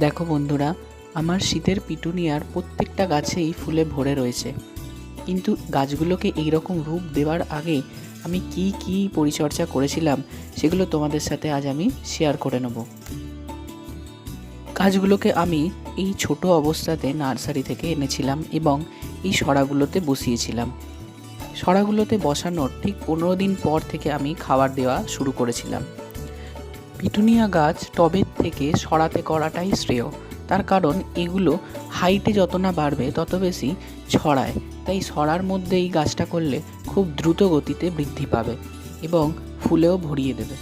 দেখো বন্ধুরা, আমার শীতের পিটুনিয়ার প্রত্যেকটা গাছেই ফুলে ভরে রয়েছে, কিন্তু গাছগুলোকে এইরকম রূপ দেওয়ার আগে আমি কি কি পরিচর্যা করেছিলাম সেগুলো তোমাদের সাথে আজ আমি শেয়ার করে নেব। গাছগুলোকে আমি এই ছোট অবস্থাতে নার্সারি থেকে এনেছিলাম এবং এই সরাগুলোতে বসিয়েছিলাম। সরাগুলোতে বসানোর ঠিক 15 দিন পর থেকে আমি খাবার দেওয়া শুরু করেছিলাম। পিটুনিয়া গাছ টবের থেকে সরাতে করাটাই শ্রেয়, তার কারণ এগুলো হাইটে যত না বাড়বে তত বেশি ছড়ায়, তাই সরার মধ্যে এই গাছটা করলে খুব দ্রুত গতিতে বৃদ্ধি পাবে এবং ফুলেও ভরিয়ে দেবে।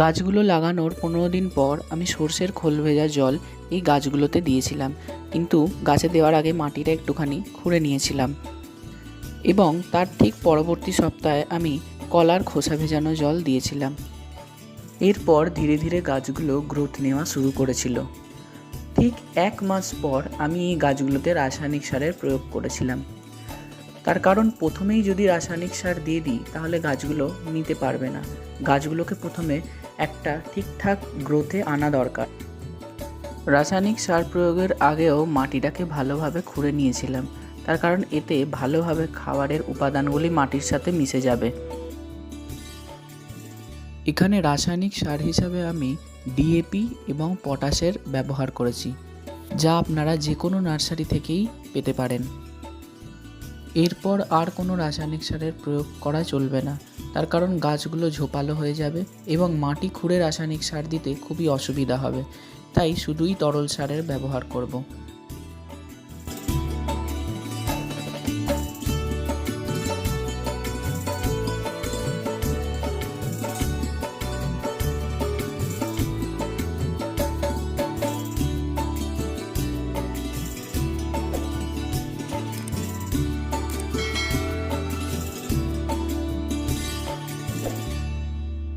গাছগুলো লাগানোর 15 দিন পর আমি সর্ষের খোল ভেজা জল এই গাছগুলোতে দিয়েছিলাম, কিন্তু গাছে দেওয়ার আগে মাটিটা একটুখানি খুঁড়ে নিয়েছিলাম এবং তার ঠিক পরবর্তী সপ্তাহে আমি কলার খোসা ভেজানো জল দিয়েছিলাম। এরপর ধীরে ধীরে গাছগুলো গ্রোথ নেওয়া শুরু করেছিল। ঠিক 1 মাস পর আমি এই গাছগুলোতে রাসায়নিক সারের প্রয়োগ করেছিলাম। তার কারণ প্রথমেই যদি রাসায়নিক সার দিয়ে দিই তাহলে গাছগুলো নিতে পারবে না। গাছগুলোকে প্রথমে একটা ঠিকঠাক গ্রোথে আনা দরকার। রাসায়নিক সার প্রয়োগের আগেও মাটিটাকে ভালোভাবে খুঁড়ে নিয়েছিলাম, তার কারণ এতে ভালোভাবে খাবারের উপাদানগুলি মাটির সাথে মিশে যাবে। এখানে রাসায়নিক সার হিসাবে আমি ডিএপি এবং পটাশের ব্যবহার করেছি, যা আপনারা যে কোনো নার্সারি থেকেই পেতে পারেন। এরপর আর কোনো রাসায়নিক সারের প্রয়োগ করা চলবে না, তার কারণ গাছগুলো ঝোপালো হয়ে যাবে এবং মাটি খুঁড়ে রাসায়নিক সার দিতে খুবই অসুবিধা হবে, তাই শুধুই তরল সারের ব্যবহার করব।